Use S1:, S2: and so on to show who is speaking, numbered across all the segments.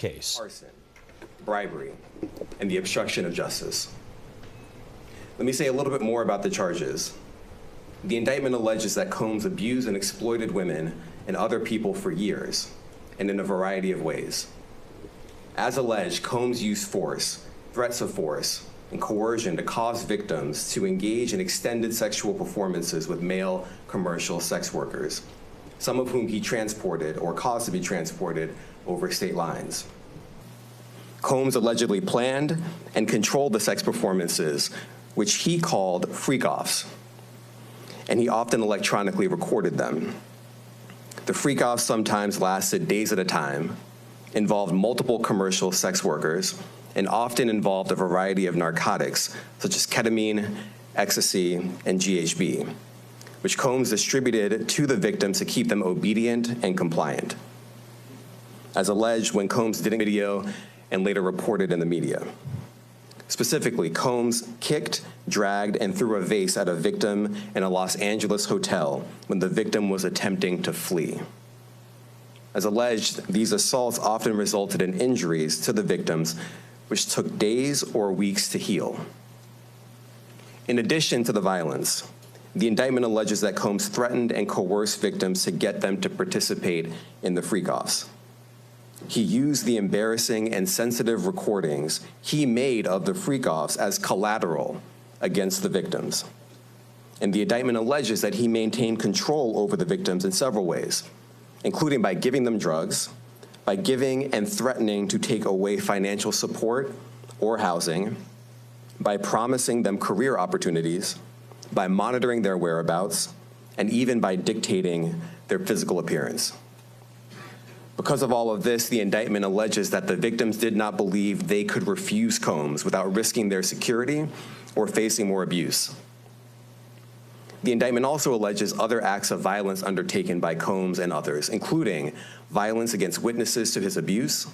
S1: case.
S2: Arson, bribery, and the obstruction of justice. Let me say a little bit more about the charges. The indictment alleges that Combs abused and exploited women and other people for years, and in a variety of ways. As alleged, Combs used force, threats of force, and coercion to cause victims to engage in extended sexual performances with male commercial sex workers, some of whom he transported or caused to be transported over state lines. Combs allegedly planned and controlled the sex performances, which he called freak-offs, and he often electronically recorded them. The freak-offs sometimes lasted days at a time, involved multiple commercial sex workers, and often involved a variety of narcotics, such as ketamine, ecstasy, and GHB, which Combs distributed to the victims to keep them obedient and compliant. As alleged, when Combs did a video and later reported in the media. Specifically, Combs kicked, dragged, and threw a vase at a victim in a Los Angeles hotel when the victim was attempting to flee. As alleged, these assaults often resulted in injuries to the victims, which took days or weeks to heal. In addition to the violence, the indictment alleges that Combs threatened and coerced victims to get them to participate in the freak-offs. He used the embarrassing and sensitive recordings he made of the freak-offs as collateral against the victims. And the indictment alleges that he maintained control over the victims in several ways, including by giving them drugs, by giving and threatening to take away financial support or housing, by promising them career opportunities, by monitoring their whereabouts, and even by dictating their physical appearance. Because of all of this, the indictment alleges that the victims did not believe they could refuse Combs without risking their security or facing more abuse. The indictment also alleges other acts of violence undertaken by Combs and others, including violence against witnesses to his abuse,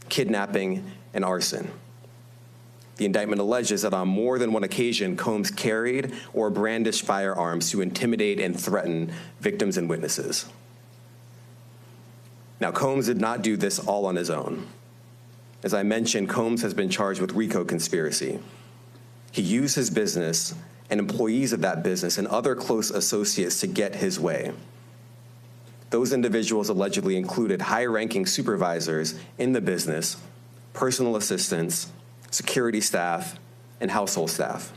S2: kidnapping, and arson. The indictment alleges that on more than one occasion, Combs carried or brandished firearms to intimidate and threaten victims and witnesses. Now, Combs did not do this all on his own. As I mentioned, Combs has been charged with RICO conspiracy. He used his business and employees of that business and other close associates to get his way. Those individuals allegedly included high-ranking supervisors in the business, personal assistants, security staff, and household staff.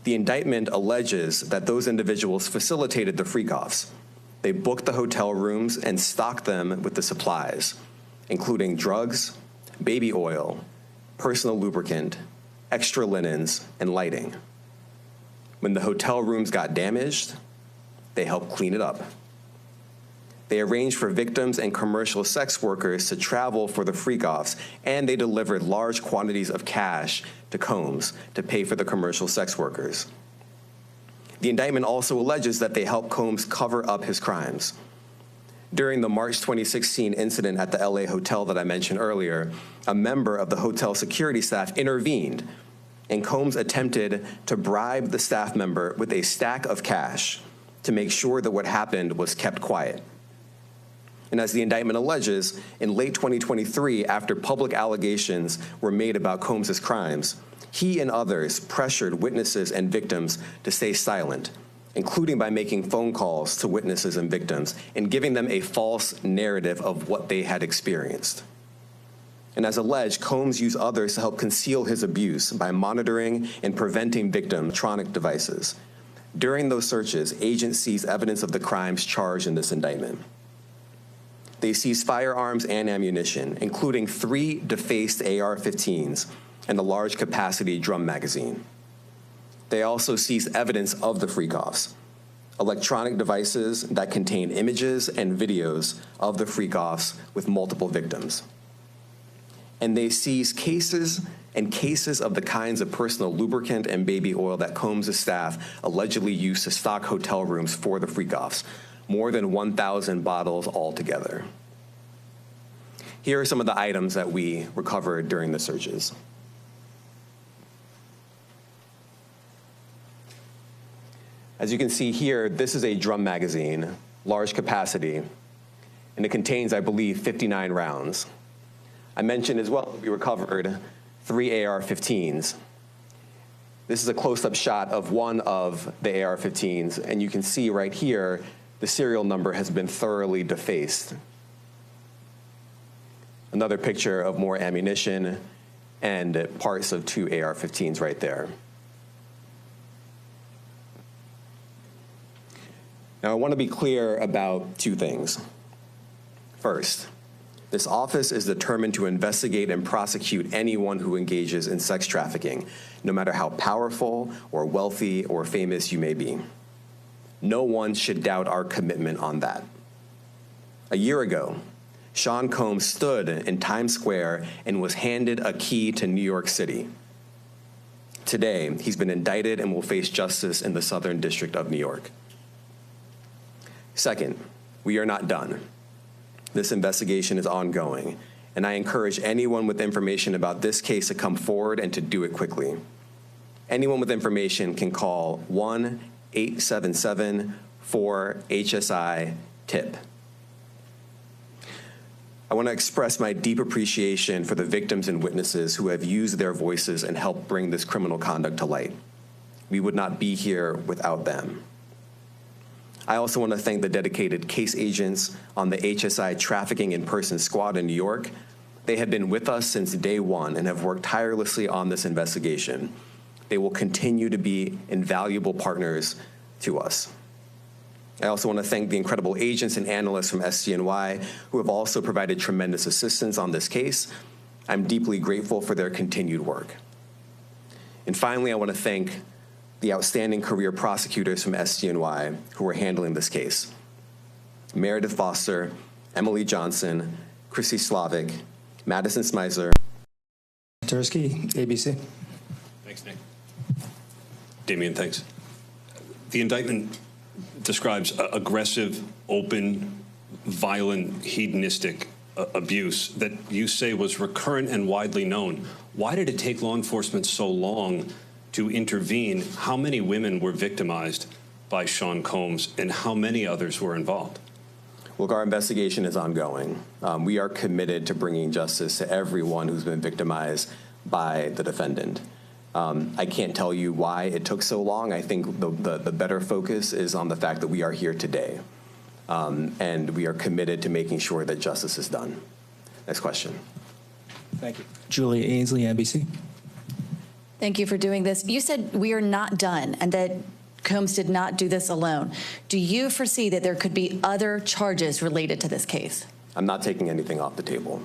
S2: The indictment alleges that those individuals facilitated the freak-offs. They booked the hotel rooms and stocked them with the supplies, including drugs, baby oil, personal lubricant, extra linens, and lighting. When the hotel rooms got damaged, they helped clean it up. They arranged for victims and commercial sex workers to travel for the freak-offs, and they delivered large quantities of cash to Combs to pay for the commercial sex workers. The indictment also alleges that they helped Combs cover up his crimes. During the March 2016 incident at the LA hotel that I mentioned earlier, a member of the hotel security staff intervened, and Combs attempted to bribe the staff member with a stack of cash to make sure that what happened was kept quiet. And as the indictment alleges, in late 2023, after public allegations were made about Combs' crimes, he and others pressured witnesses and victims to stay silent, including by making phone calls to witnesses and victims and giving them a false narrative of what they had experienced. And as alleged, Combs used others to help conceal his abuse by monitoring and preventing victims with electronic devices. During those searches, agents seized evidence of the crimes charged in this indictment. They seized firearms and ammunition, including 3 defaced AR-15s and a large capacity drum magazine. They also seized evidence of the freak-offs, electronic devices that contain images and videos of the freak-offs with multiple victims. And they seized cases and cases of the kinds of personal lubricant and baby oil that Combs' staff allegedly used to stock hotel rooms for the freak-offs, more than 1,000 bottles altogether. Here are some of the items that we recovered during the searches. As you can see here, this is a drum magazine, large capacity, and it contains, I believe, 59 rounds. I mentioned as well that we recovered 3 AR-15s. This is a close-up shot of one of the AR-15s, and you can see right here the serial number has been thoroughly defaced. Another picture of more ammunition and parts of 2 AR-15s right there. Now, I want to be clear about 2 things. First, this office is determined to investigate and prosecute anyone who engages in sex trafficking, no matter how powerful or wealthy or famous you may be. No one should doubt our commitment on that. A year ago, Sean Combs stood in Times Square and was handed a key to New York City. Today, he's been indicted and will face justice in the Southern District of New York. Second, we are not done. This investigation is ongoing, and I encourage anyone with information about this case to come forward and to do it quickly. Anyone with information can call 1-877-4-HSI-TIP. I want to express my deep appreciation for the victims and witnesses who have used their voices and helped bring this criminal conduct to light. We would not be here without them. I also want to thank the dedicated case agents on the HSI Trafficking in Person Squad in New York. They have been with us since day one and have worked tirelessly on this investigation. They will continue to be invaluable partners to us. I also want to thank the incredible agents and analysts from SDNY who have also provided tremendous assistance on this case. I'm deeply grateful for their continued work. And finally, I want to thank the outstanding career prosecutors from SDNY who are handling this case. Meredith Foster, Emily Johnson, Chrissy Slavic, Madison Smeisler.
S1: Tursky, ABC.
S3: Thanks, Nick. Damian, thanks. The indictment describes aggressive, open, violent, hedonistic abuse that you say was recurrent and widely known. Why did it take law enforcement so long to intervene? How many women were victimized by Sean Combs, and how many others were involved?
S2: Look, our investigation is ongoing. We are committed to bringing justice to everyone who's been victimized by the defendant. I can't tell you why it took so long. I think the better focus is on the fact that we are here today, and we are committed to making sure that justice is done. Next question.
S1: Thank you. Julia Ainsley, NBC.
S4: Thank you for doing this. You said we are not done and that Combs did not do this alone. Do you foresee that there could be other charges related to this case?
S2: I'm not taking anything off the table.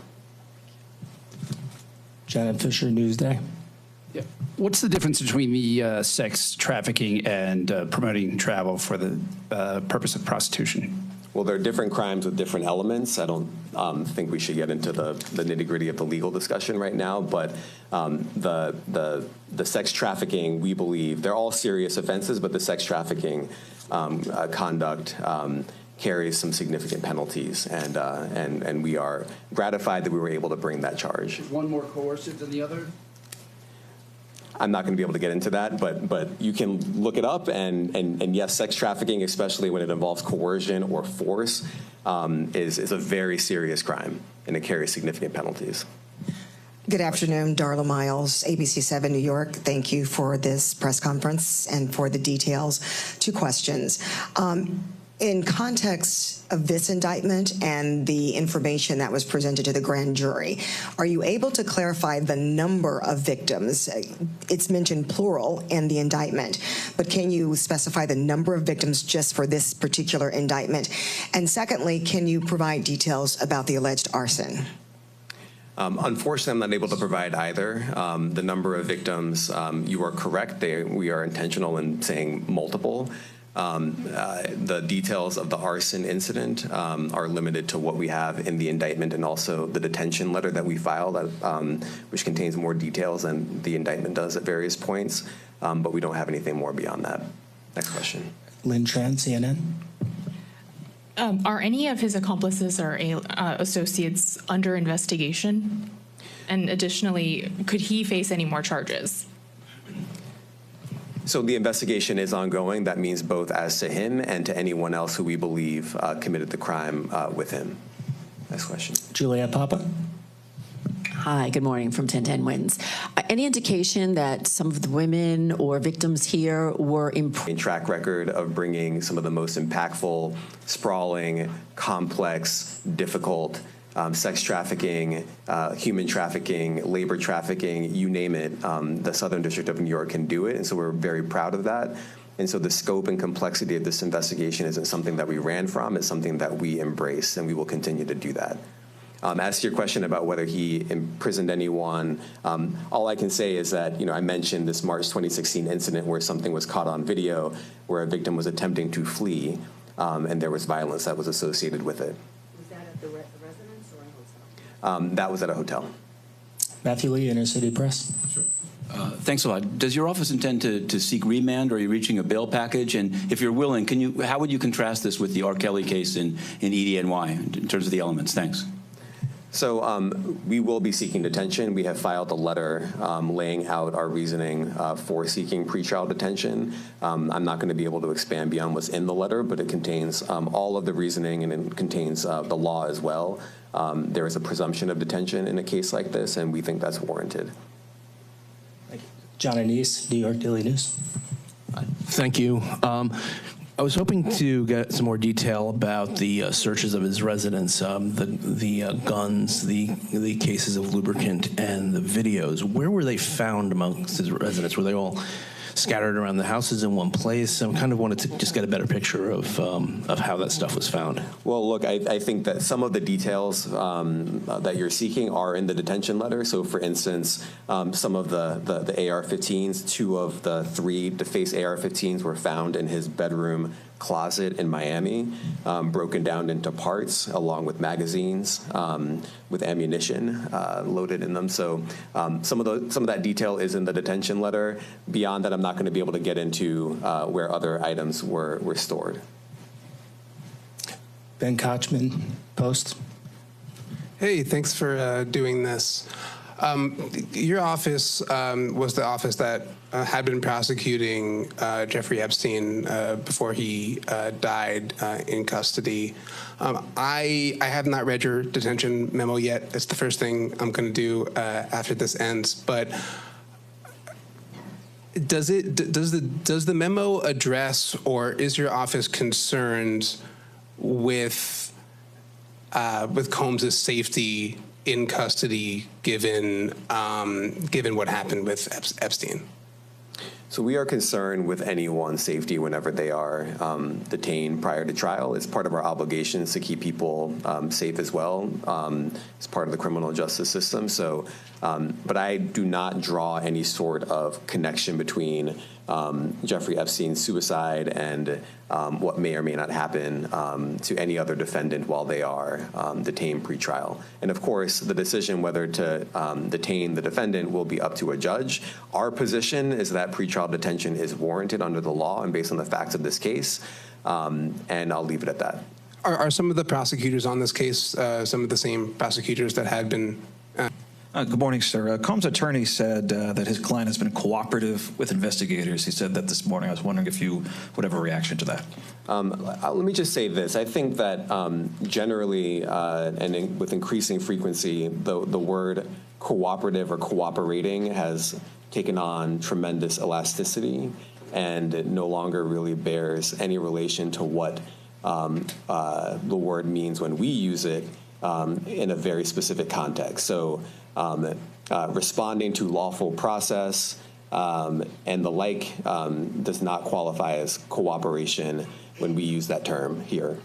S1: Janet Fisher, Newsday.
S5: Yeah. What's the difference between the sex trafficking and promoting travel for the purpose of prostitution?
S2: Well, there are different crimes with different elements. I don't think we should get into the nitty-gritty of the legal discussion right now, but the sex trafficking, we believe, they're all serious offenses, but the sex trafficking conduct carries some significant penalties, and we are gratified that we were able to bring that charge.
S5: Is one more coercive than the other?
S2: I'm not going to be able to get into that, but you can look it up, and yes, sex trafficking, especially when it involves coercion or force, is a very serious crime, and it carries significant penalties.
S6: Good afternoon, Darla Miles, ABC7 New York. Thank you for this press conference and for the details. 2 questions. In context of this indictment and the information that was presented to the grand jury, are you able to clarify the number of victims? It's mentioned plural in the indictment, but can you specify the number of victims just for this particular indictment? And secondly, can you provide details about the alleged arson?
S2: Unfortunately, I'm not able to provide either. The number of victims, you are correct. We are intentional in saying multiple. The details of the arson incident are limited to what we have in the indictment and also the detention letter that we filed, which contains more details than the indictment does at various points, but we don't have anything more beyond that. Next question.
S1: Lynn Tran, CNN.
S7: Are any of his accomplices or associates under investigation? And additionally, could he face any more charges?
S2: So the investigation is ongoing. That means both as to him and to anyone else who we believe committed the crime with him. Next question.
S1: Juliette Papa.
S8: Hi, good morning from 1010 Wins. Any indication that some of the women or victims here were
S2: A track record of bringing some of the most impactful, sprawling, complex, difficult sex trafficking, human trafficking, labor trafficking, you name it, the Southern District of New York can do it, and so we're very proud of that. And so the scope and complexity of this investigation isn't something that we ran from, it's something that we embrace, and we will continue to do that. As to your question about whether he imprisoned anyone, all I can say is that, I mentioned this March 2016 incident where something was caught on video where a victim was attempting to flee, and there was violence that was associated with it.
S8: Was that at the residence or a hotel?
S2: That was at a hotel.
S1: Matthew Lee, Inner City Press.
S9: Sure. Thanks a lot. Does your office intend to seek remand, or are you reaching a bail package? And if you're willing, how would you contrast this with the R. Kelly case in EDNY in terms of the elements? Thanks.
S2: So we will be seeking detention. We have filed a letter laying out our reasoning for seeking pretrial detention. I'm not going to be able to expand beyond what's in the letter, but it contains all of the reasoning, and it contains the law as well. There is a presumption of detention in a case like this, and we think that's warranted.
S1: Thank you. John Anise, New York Daily News.
S10: Thank you. I was hoping to get some more detail about the searches of his residence, the guns, the cases of lubricant, and the videos. Where were they found amongst his residence? Were they all scattered around the houses in one place? I kind of wanted to just get a better picture of how that stuff was found.
S2: Well, look, I think that some of the details that you're seeking are in the detention letter. So, for instance, some of the AR-15s, 2 of the 3 defaced AR-15s were found in his bedroom closet in Miami, broken down into parts, along with magazines with ammunition loaded in them. So some of that detail is in the detention letter. Beyond that, I'm not going to be able to get into where other items were stored.
S1: Ben Kochman, Post.
S11: Hey, thanks for doing this. Your office was the office that had been prosecuting Jeffrey Epstein before he died in custody. I have not read your detention memo yet. It's the first thing I'm going to do after this ends. But does the memo address, or is your office concerned with Combs' safety in custody, given what happened with Epstein?
S2: So we are concerned with anyone's safety whenever they are detained prior to trial. It's part of our obligations to keep people safe as well. It's part of the criminal justice system. So, but I do not draw any sort of connection between Jeffrey Epstein's suicide and what may or may not happen to any other defendant while they are detained pretrial. And of course, the decision whether to detain the defendant will be up to a judge. Our position is that pretrial detention is warranted under the law and based on the facts of this case, and I'll leave it at that.
S11: Are some of the prosecutors on this case some of the same prosecutors that had been?
S12: Good morning, sir. Combs' attorney said that his client has been cooperative with investigators. He said that this morning. I was wondering if you would have a reaction to that.
S2: Let me just say this. I think that generally and with increasing frequency, the word cooperative or cooperating has taken on tremendous elasticity, and it no longer really bears any relation to what the word means when we use it in a very specific context. So responding to lawful process and the like does not qualify as cooperation when we use that term here.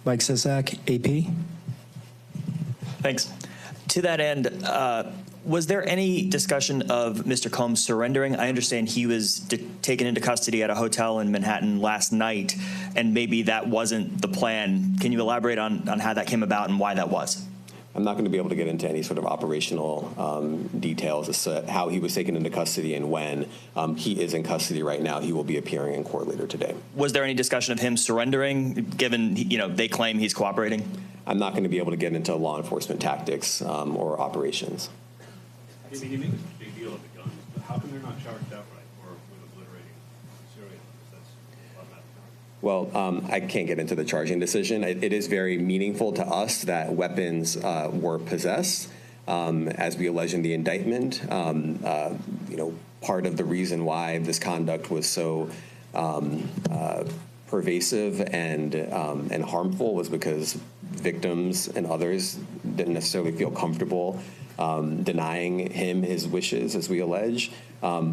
S1: Mike Sisak, AP.
S13: Thanks. To that end, was there any discussion of Mr. Combs surrendering? I understand he was taken into custody at a hotel in Manhattan last night, and maybe that wasn't the plan. Can you elaborate on how that came about and why that was?
S2: I'm not going to be able to get into any sort of operational details as to how he was taken into custody and when. He is in custody right now. He will be appearing in court later today.
S13: Was there any discussion of him surrendering, given they claim he's cooperating?
S2: I'm not going to be able to get into law enforcement tactics or operations.
S3: I mean, you make a big deal of the guns, but how come they're not charged outright or with obliterating serial numbers? That's
S2: Well, I can't get into the charging decision. It is very meaningful to us that weapons were possessed. as we allege in the indictment. Part of the reason why this conduct was so pervasive and harmful was because victims and others didn't necessarily feel comfortable denying him his wishes, as we allege,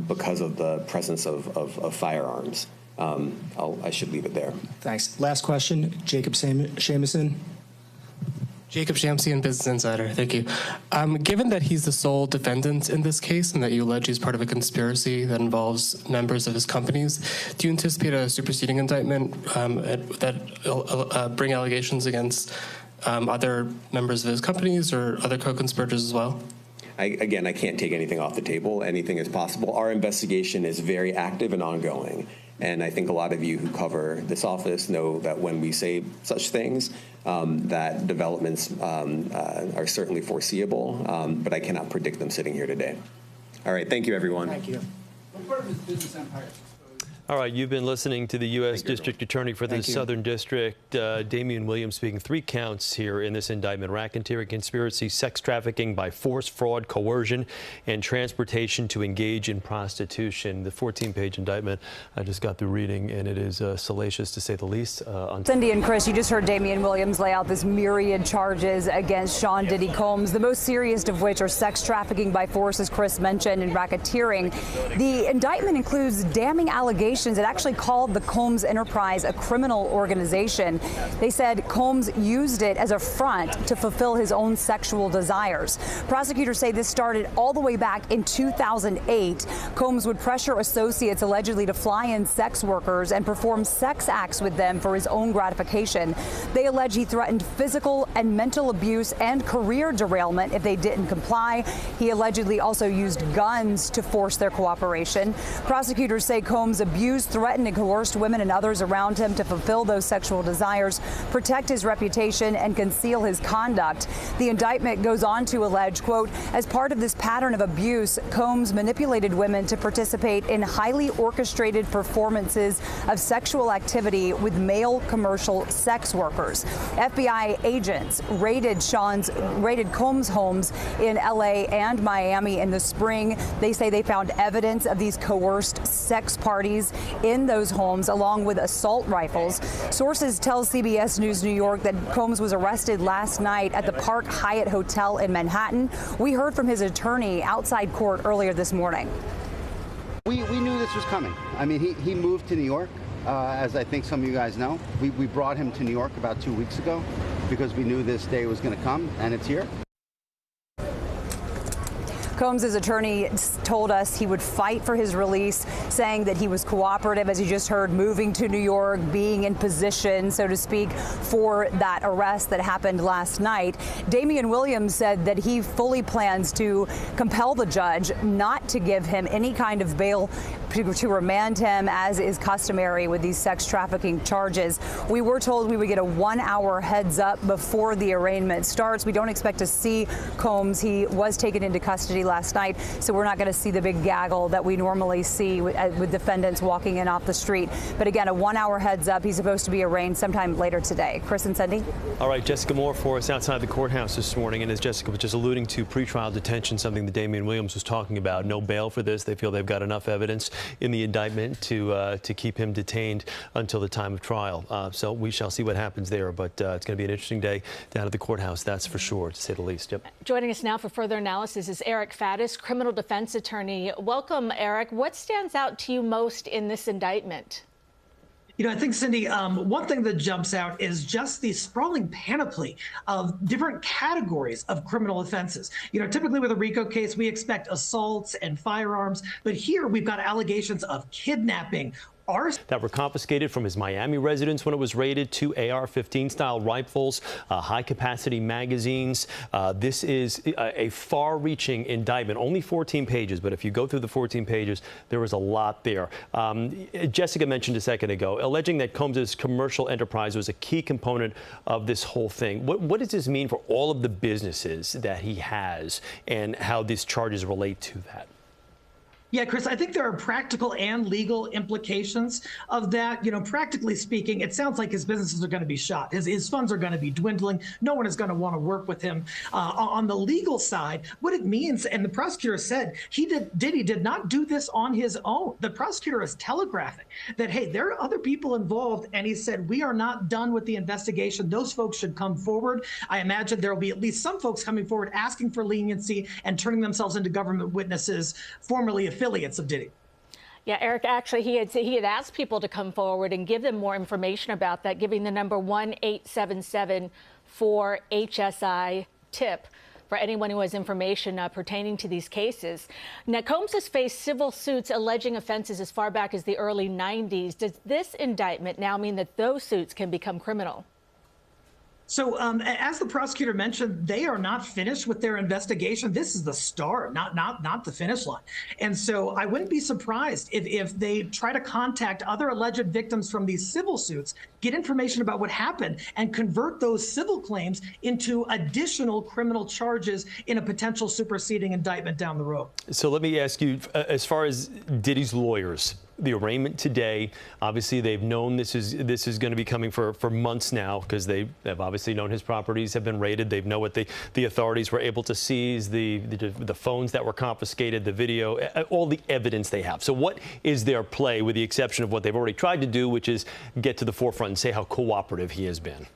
S2: because of the presence of firearms. I should leave it there.
S1: Thanks. Last question, Jacob Shamison.
S14: Jacob Shamsian, Business Insider. Thank you. Given that he's the sole defendant in this case and that you allege he's part of a conspiracy that involves members of his companies, do you anticipate a superseding indictment that bring allegations against other members of his companies or other co-conspirators as well?
S2: Again, I can't take anything off the table. Anything is possible. Our investigation is very active and ongoing. And I think a lot of you who cover this office know that when we say such things, that developments are certainly foreseeable, but I cannot predict them sitting here today. All right, thank you, everyone.
S1: Thank you.
S5: What part of his business empire?
S15: All right, you've been listening to the U.S. District Attorney for the Southern District, Damian Williams, speaking 3 counts here in this indictment: racketeering, conspiracy, sex trafficking by force, fraud, coercion, and transportation to engage in prostitution. The 14-page indictment I just got through reading, and it is salacious to say the least.
S16: Cindy and Chris, you just heard Damian Williams lay out this myriad charges against Sean Diddy Combs, the most serious of which are sex trafficking by force, as Chris mentioned, and racketeering. The indictment includes damning allegations. It actually called the Combs enterprise a criminal organization. They said Combs used it as a front to fulfill his own sexual desires. Prosecutors say this started all the way back in 2008. Combs would pressure associates allegedly to fly in sex workers and perform sex acts with them for his own gratification. They allege he threatened physical and mental abuse and career derailment if they didn't comply. He allegedly also used guns to force their cooperation. Prosecutors say Combs abused, threatened, and coerced women and others around him to fulfill those sexual desires, protect his reputation, and conceal his conduct. The indictment goes on to allege, quote, as part of this pattern of abuse, Combs manipulated women to participate in highly orchestrated performances of sexual activity with male commercial sex workers. FBI agents raided Combs' homes in LA and Miami in the spring. They say they found evidence of these coerced sex parties in those homes, along with assault rifles. Sources tell CBS News New York that Combs was arrested last night at the Park Hyatt Hotel in Manhattan. We heard from his attorney outside court earlier this morning.
S17: We knew this was coming. I mean, he moved to New York, as I think some of you guys know. We brought him to New York about 2 weeks ago because we knew this day was going to come, and it's here.
S16: Combs' attorney told us he would fight for his release, saying that he was cooperative, as you just heard, moving to New York, being in position, so to speak, for that arrest that happened last night. Damian Williams said that he fully plans to compel the judge not to give him any kind of bail, to remand him, as is customary with these sex trafficking charges. We were told we would get a 1-hour heads up before the arraignment starts. We don't expect to see Combs. He was taken into custody last night, so we're not going to see the big gaggle that we normally see with defendants walking in off the street. But again, a 1-hour heads up. He's supposed to be arraigned sometime later today. Chris and Cindy?
S15: All right, Jessica Moore for us outside the courthouse this morning. And as Jessica was just alluding to, pretrial detention, something that Damian Williams was talking about. No bail for this. They feel they've got enough evidence in the indictment to keep him detained until the time of trial. So we shall see what happens there. But it's going to be an interesting day down at the courthouse, that's for sure, to say the least. Yep.
S18: Joining us now for further analysis is Eric Faddis, criminal defense attorney. Welcome, Eric. What stands out to you most in this indictment?
S19: You know, I think, Cindy, one thing that jumps out is just the sprawling panoply of different categories of criminal offenses. You know, typically with a RICO case, we expect assaults and firearms, but here we've got allegations of kidnapping,
S15: that were confiscated from his Miami residence when it was raided, 2 AR-15 style rifles, high-capacity magazines. This is a far-reaching indictment, only 14 pages, but if you go through the 14 pages, there was a lot there. Jessica mentioned a second ago, alleging that Combs' commercial enterprise was a key component of this whole thing. What does this mean for all of the businesses that he has and how these charges relate to that?
S19: Yeah, Chris, I think there are practical and legal implications of that. Practically speaking, it sounds like his businesses are going to be shot. His funds are going to be dwindling. No one is going to want to work with him. On the legal side, what it means, and the prosecutor said, Diddy did not do this on his own. The prosecutor is telegraphing that, hey, there are other people involved, and he said, we are not done with the investigation. Those folks should come forward. I imagine there will be at least some folks coming forward asking for leniency and turning themselves into government witnesses, formerly affiliates of Diddy.
S18: Yeah, Eric, actually, he had asked people to come forward and give them more information about that, giving the number 1-877-4-HSI-TIP for anyone who has information pertaining to these cases. Now, Combs has faced civil suits alleging offenses as far back as the early 90s. Does this indictment now mean that those suits can become criminal?
S19: So as the prosecutor mentioned, they are not finished with their investigation. This is the start, not the finish line. And so I wouldn't be surprised if they try to contact other alleged victims from these civil suits, get information about what happened, and convert those civil claims into additional criminal charges in a potential superseding indictment down the road.
S15: So let me ask you, as far as Diddy's lawyers, the arraignment today, obviously they've known this is going to be coming for months now, because they have obviously known his properties have been raided. They know what the authorities were able to seize, the phones that were confiscated, the video, all the evidence they have. So what is their play, with the exception of what they've already tried to do, which is get to the forefront and say how cooperative he has been?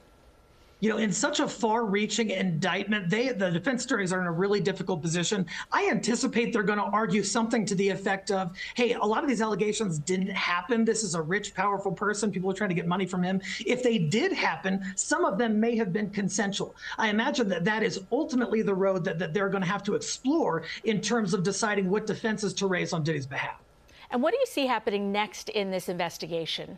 S19: In such a far-reaching indictment, the defense attorneys are in a really difficult position. I anticipate they're going to argue something to the effect of, hey, a lot of these allegations didn't happen. This is a rich, powerful person. People are trying to get money from him. If they did happen, some of them may have been consensual. I imagine that is ultimately the road that they're going to have to explore in terms of deciding what defenses to raise on Diddy's behalf.
S18: And what do you see happening next in this investigation?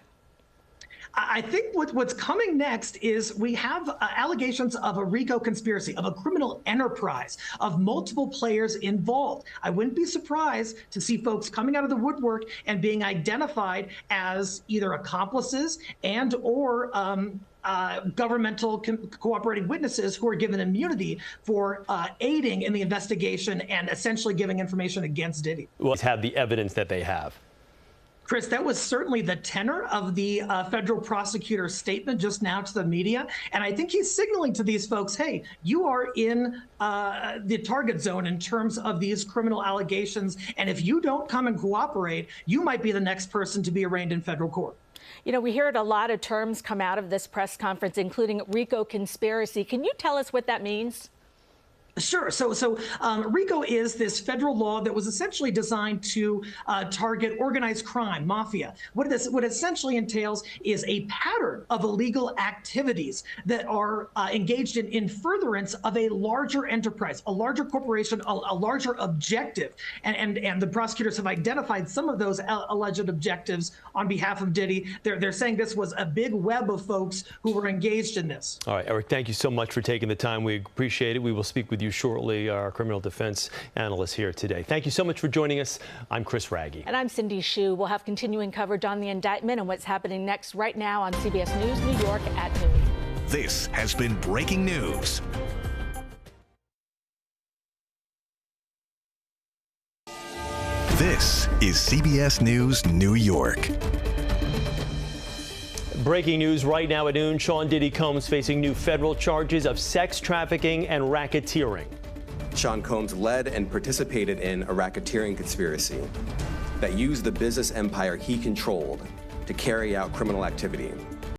S19: I think what's coming next is we have allegations of a RICO conspiracy, of a criminal enterprise, of multiple players involved. I wouldn't be surprised to see folks coming out of the woodwork and being identified as either accomplices and or governmental cooperating witnesses who are given immunity for aiding in the investigation and essentially giving information against Diddy.
S15: Well, have the evidence that they have.
S19: Chris, that was certainly the tenor of the federal prosecutor's statement just now to the media. And I think he's signaling to these folks, hey, you are in the target zone in terms of these criminal allegations. And if you don't come and cooperate, you might be the next person to be arraigned in federal court.
S18: We heard a lot of terms come out of this press conference, including RICO conspiracy. Can you tell us what that means?
S19: Sure. So RICO is this federal law that was essentially designed to target organized crime, mafia. What essentially entails is a pattern of illegal activities that are engaged in furtherance of a larger enterprise, a larger corporation, a larger objective. And the prosecutors have identified some of those alleged objectives on behalf of Diddy. They're saying this was a big web of folks who were engaged in this.
S15: All right, Eric, thank you so much for taking the time. We appreciate it. We will speak with you shortly, our criminal defense analyst here today. Thank you so much for joining us. I'm Chris Raggi.
S18: And I'm Cindy Hsu. We'll have continuing coverage on the indictment and what's happening next right now on CBS News New York at noon.
S20: This has been breaking news. This is CBS News New York.
S15: Breaking news right now at noon. Sean Diddy Combs facing new federal charges of sex trafficking and racketeering.
S2: Sean Combs led and participated in a racketeering conspiracy that used the business empire he controlled to carry out criminal activity.